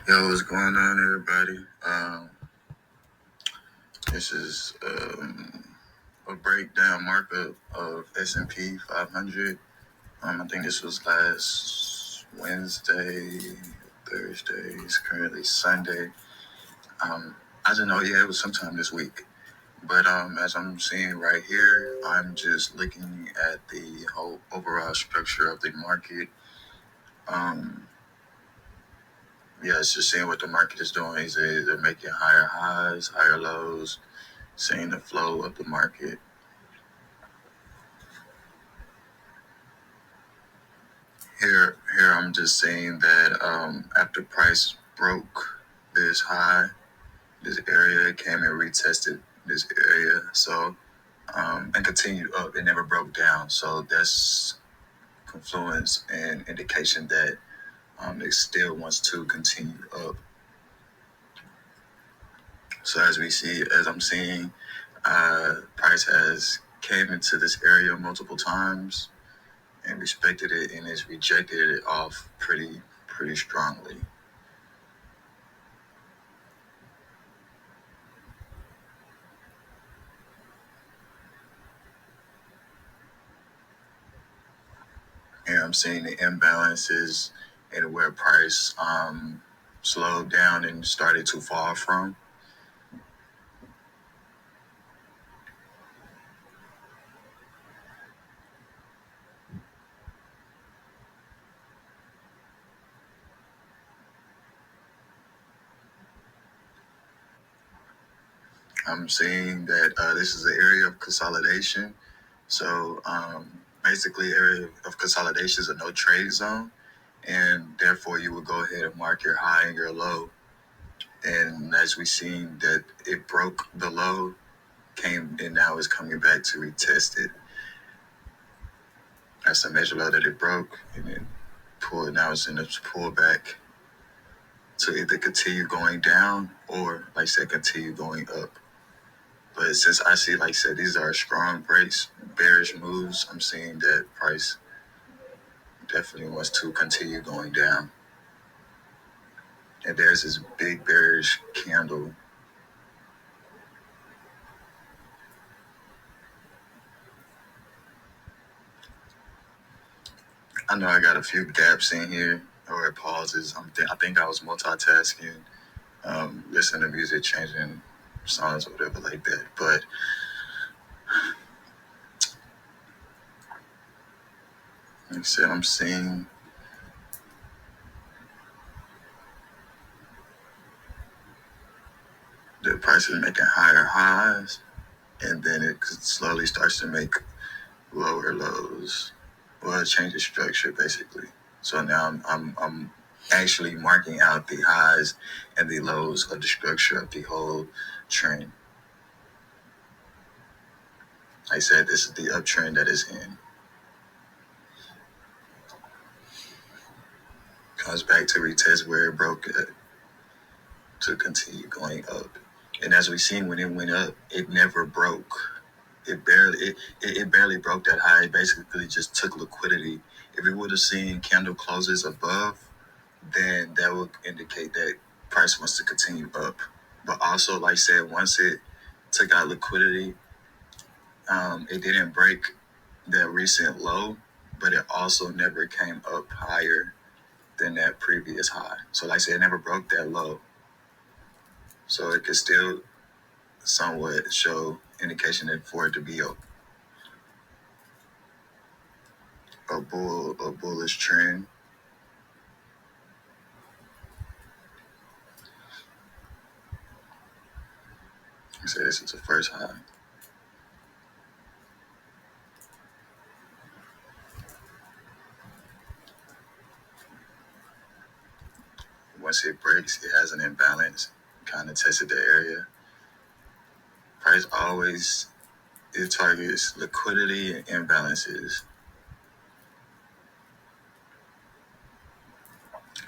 Yo, what's going on, everybody? This is a breakdown markup of S&P 500. I think this was last Wednesday, Thursday. It's currently Sunday. I didn't know. Yeah, it was sometime this week. But as I'm seeing right here, I'm just looking at the whole overall structure of the market. Um, yeah, it's just seeing what the market is doing. They're making higher highs, higher lows, seeing the flow of the market. Here I'm just saying that after price broke this high, this area came and retested this area, so and continued up. It never broke down, so that's confluence and indication that it still wants to continue up. So as I'm seeing, price has came into this area multiple times and respected it, and it's rejected it off pretty strongly. And I'm seeing the imbalances and where price slowed down and started to fall from. I'm seeing that this is an area of consolidation. So basically, area of consolidation is a no trade zone, and therefore you would go ahead and mark your high and your low. And as we seen that it broke the low, came and now is coming back to retest it. That's the major low that it broke, and then pulled. Now it's in a pullback to either continue going down or, like I said, continue going up. But since I see, like I said, these are strong breaks, bearish moves, I'm seeing that price definitely wants to continue going down. And there's this big bearish candle. I know I got a few gaps in here or pauses. I think I was multitasking, listening to music, changing songs, whatever like that. But like I said, I'm seeing the price is making higher highs, and then it slowly starts to make lower lows. Well, it changes structure basically. So now I'm actually marking out the highs and the lows of the structure of the whole trend. Like I said, this is the uptrend that is in. Comes back to retest where it broke at to continue going up. And as we seen when it went up, it never broke. It barely broke that high. It basically just took liquidity. If we would have seen candle closes above, then that would indicate that price wants to continue up. But also, like I said, once it took out liquidity, it didn't break that recent low, but it also never came up higher than that previous high. So like I said, it never broke that low. So it could still somewhat show indication that for it to be a bullish trend. I said this is the first high. Once it breaks, it has an imbalance, kind of tested the area. Price always, it targets liquidity and imbalances.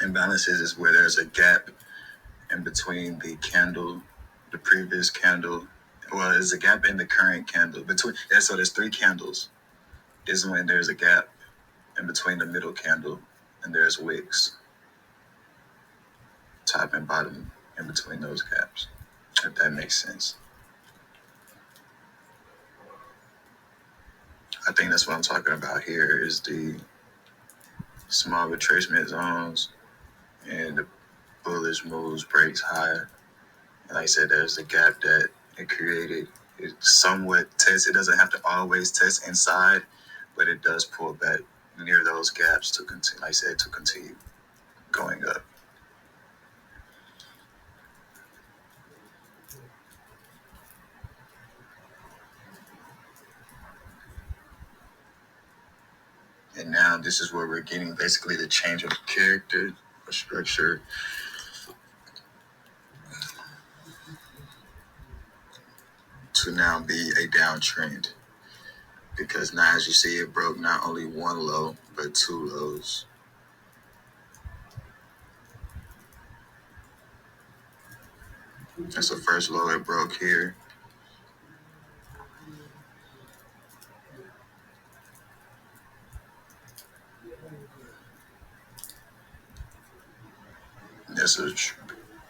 Imbalances is where there's a gap in between the candle, the previous candle. Well, there's a gap in the current candle between. Yeah, so there's three candles. This is when there's a gap in between the middle candle and there's wicks. top and bottom in between those gaps, if that makes sense. I think that's what I'm talking about here is the small retracement zones and the bullish moves, breaks higher. And like I said, there's a gap that it created. It somewhat tests. It doesn't have to always test inside, but it does pull back near those gaps to continue, like I said, to continue going up. And now this is where we're getting basically the change of character or structure to now be a downtrend. Because now, as you see, it broke not only one low, but two lows. That's the first low it broke here. That's a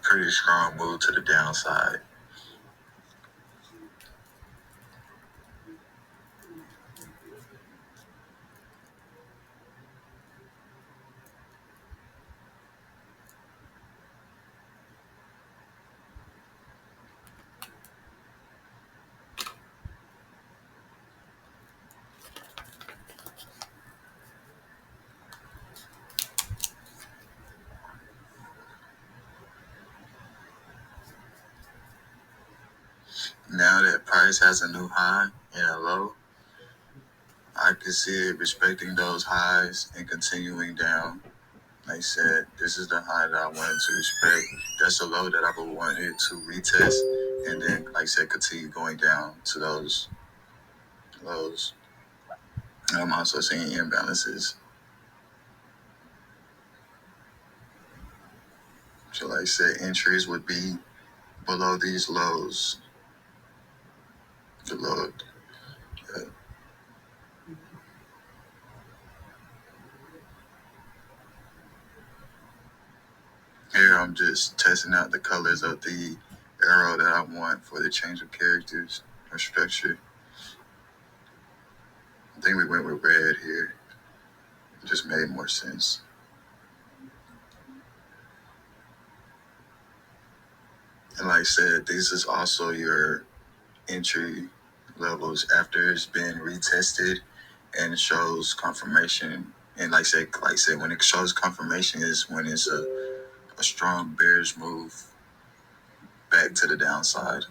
pretty strong move to the downside. Now that price has a new high and a low, I can see it respecting those highs and continuing down. Like I said, this is the high that I wanted to respect. That's the low that I would want it to retest. And then, like I said, continue going down to those lows. And I'm also seeing imbalances. So like I said, entries would be below these lows. The low. Here I'm just testing out the colors of the arrow that I want for the change of characters or structure. I think we went with red here. It just made more sense. And like I said, this is also your entry levels after it's been retested and it shows confirmation. And like I said, when it shows confirmation is when it's a strong bearish move back to the downside.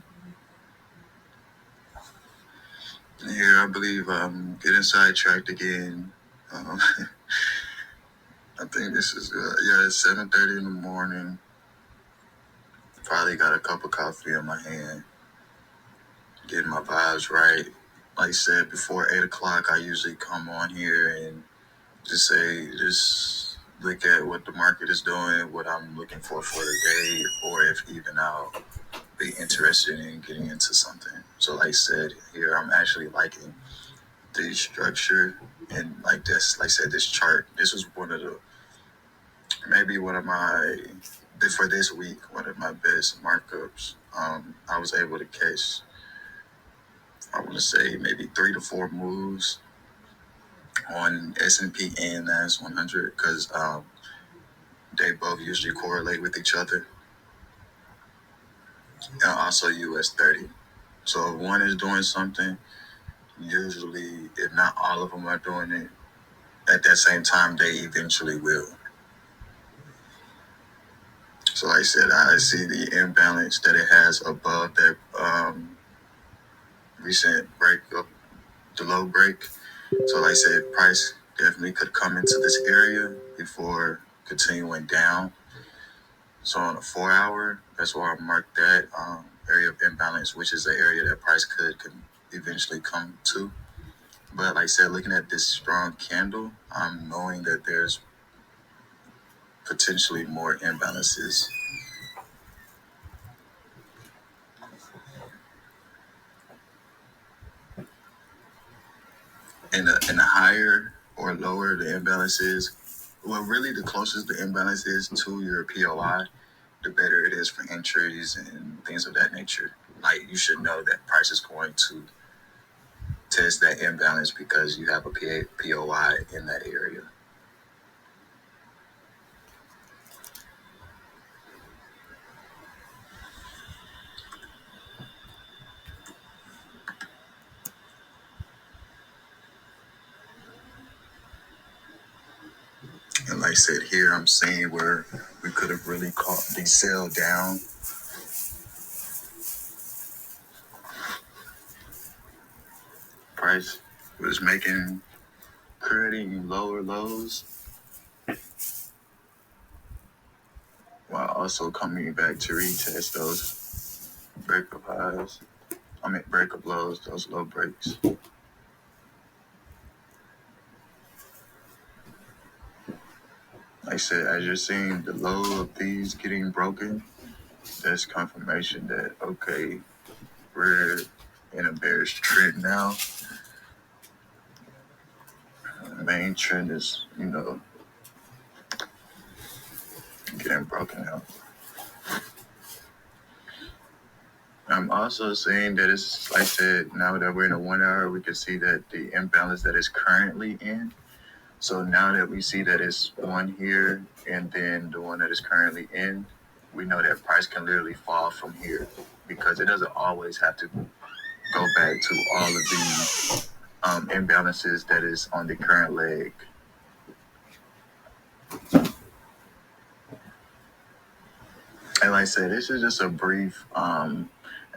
And here I believe I'm getting sidetracked again. I think this is it's 7:30 in the morning. Probably got a cup of coffee in my hand, getting my vibes right. Like I said, before 8 o'clock, I usually come on here and just look at what the market is doing, what I'm looking for the day, or if even I'll be interested in getting into something. So like I said, here I'm actually liking the structure and like this, like I said, this chart. This was maybe one of my, for this week, one of my best markups. I was able to catch, I want to say maybe 3 to 4 moves on S&P and NAS 100 because they both usually correlate with each other, and also US 30. So if one is doing something, usually, if not all of them are doing it at that same time, they eventually will. So like I said, I see the imbalance that it has above that recent break up, the low break. So like I said, price definitely could come into this area before continuing down. So on a 4 hour, that's where I marked that area of imbalance, which is the area that price could eventually come to. But like I said, looking at this strong candle, I'm knowing that there's potentially more imbalances. And the higher or lower the imbalance is, well, really the closest the imbalance is to your POI, the better it is for entries and things of that nature. Like, you should know that price is going to test that imbalance because you have a POI in that area. And like I said, here I'm seeing where we could have really caught the sell down. Price was creating lower lows while also coming back to retest those breakup highs. Breakup lows, those low breaks. Like I said, as you're seeing the low of these getting broken, that's confirmation that, okay, we're in a bearish trend now. The main trend is, getting broken out. I'm also saying that it's, like I said, now that we're in a 1 hour, we can see that the imbalance that is currently in. So now that we see that it's one here and then the one that is currently in, we know that price can literally fall from here because it doesn't always have to go back to all of the imbalances that is on the current leg. And like I said, this is just a brief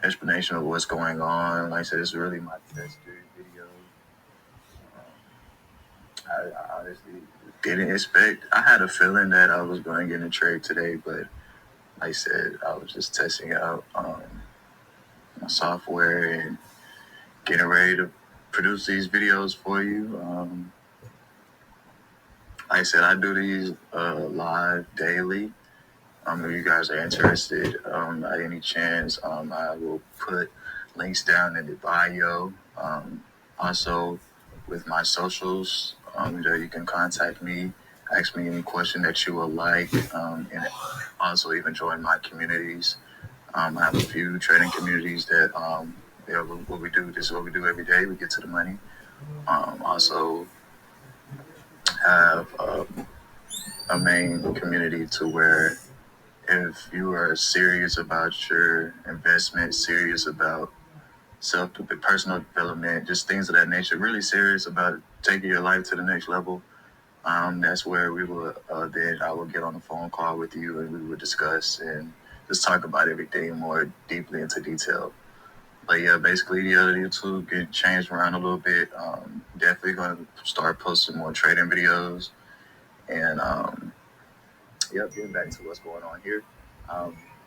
explanation of what's going on. Like I said, this is really my test video. I honestly didn't expect. I had a feeling that I was going to get in a trade today, but like I said, I was just testing out my software and getting ready to produce these videos for you. Like I said, I do these live daily. If you guys are interested, by any chance, I will put links down in the bio. Also, with my socials, you can contact me, ask me any question that you would like, and also even join my communities. I have a few trading communities that, what we do. This is what we do every day. We get to the money. Also have a main community to where if you are serious about your investment, serious about personal development, just things of that nature, really serious about taking your life to the next level, that's where we will, then I will get on a phone call with you and we will discuss and just talk about everything more deeply into detail. But yeah, basically the other YouTube get changed around a little bit. Definitely going to start posting more trading videos and, getting back to what's going on here.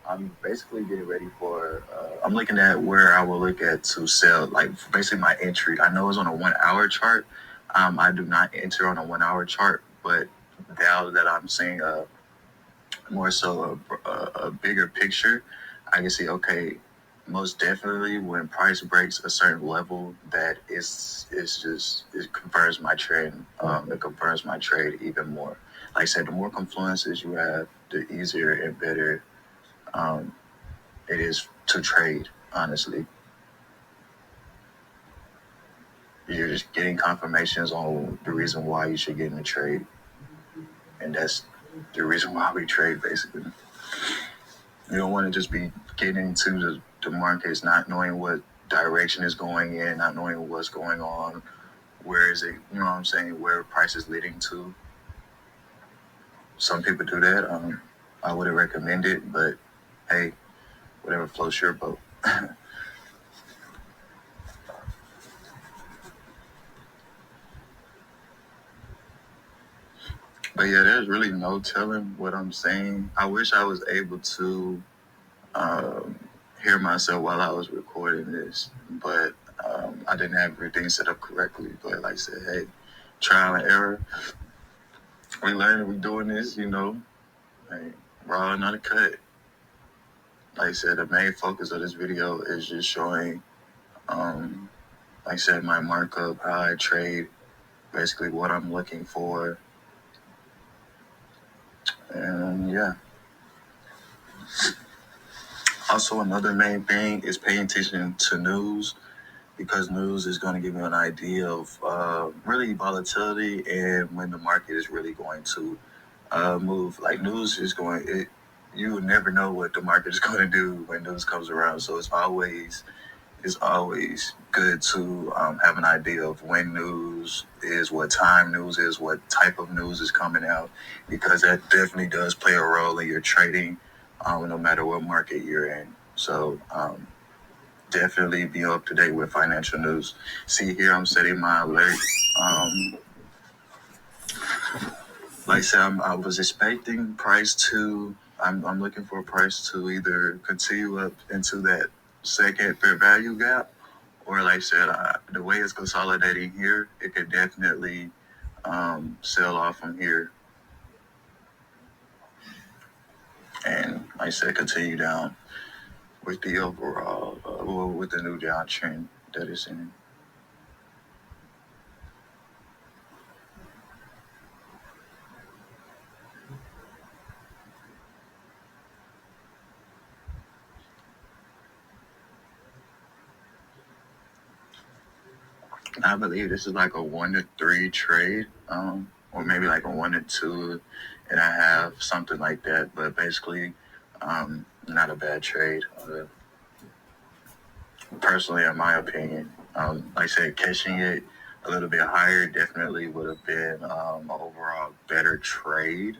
I'm basically getting ready for, I'm looking at where I will look at to sell, like basically my entry. I know it's on a 1 hour chart. I do not enter on a 1 hour chart, but now that I'm seeing more so a bigger picture, I can see, okay, most definitely when price breaks a certain level, that it confirms my trend. It confirms my trade even more. Like I said, the more confluences you have, the easier and better it is to trade, honestly. You're just getting confirmations on the reason why you should get in the trade. And that's the reason why we trade, basically. You don't want to just be getting into the markets not knowing what direction is going in, not knowing what's going on, where is it, you know what I'm saying, where price is leading to. Some people do that. I wouldn't recommend it, but hey, whatever floats your boat. But yeah, there's really no telling what I'm saying. I wish I was able to hear myself while I was recording this, but I didn't have everything set up correctly. But like I said, hey, trial and error. We learning, we doing this, hey, raw and uncut. Like I said, the main focus of this video is just showing, like I said, my markup, how I trade, basically what I'm looking for. And yeah. Also, another main thing is paying attention to news, because news is going to give you an idea of really volatility and when the market is really going to move. Like news is going, you will never know what the market is going to do when news comes around. So it's always good to have an idea of when news is, what time news is, what type of news is coming out, because that definitely does play a role in your trading, no matter what market you're in. So definitely be up to date with financial news. See here, I'm setting my alert. Like I said, I was expecting price to. I'm looking for a price to either continue up into that second fair value gap, or like I said, the way it's consolidating here, it could definitely sell off from here, and like I said, continue down with the overall, with the new downtrend that it's in. I believe this is like a 1 to 3 trade, or maybe like a 1 to 2.5, something like that. But basically, not a bad trade. Personally, in my opinion, like I said, catching it a little bit higher definitely would have been an overall better trade.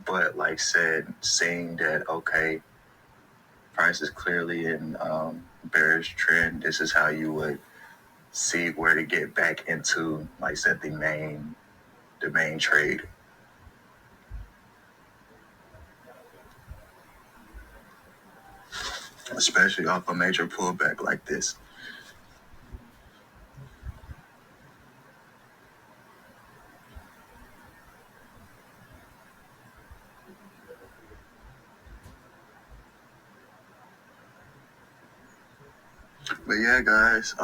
But like I said, seeing that, okay, price is clearly in bearish trend, this is how you would see where to get back into, like I said, the main trade. Especially off a major pullback like this. But yeah, guys,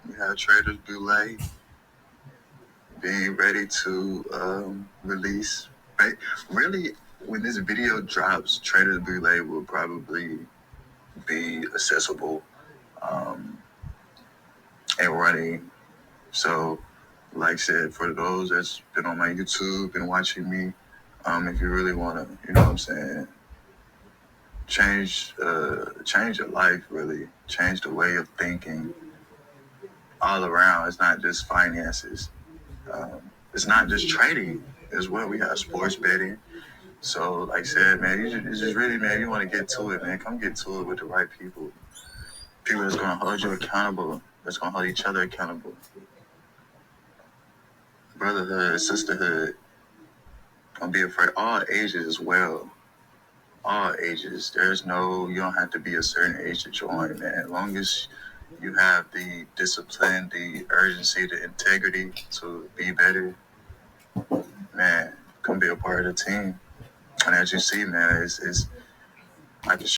we have Traders Boule being ready to release. Right? Really, when this video drops, Traders Boule will probably be accessible and running. So, like I said, for those that's been on my YouTube and watching me, if you really want to, you know what I'm saying, change your life, really change the way of thinking all around. It's not just finances. It's not just trading as well. We have sports betting. So, like I said, man, it's just really, man, you want to get to it, man. Come get to it with the right people. People that's going to hold you accountable. That's going to hold each other accountable. Brotherhood, sisterhood. Don't be afraid. All ages as well. All ages. You don't have to be a certain age to join, man. As long as you have the discipline, the urgency, the integrity to be better, man, come be a part of the team. And as you see, man, it's I can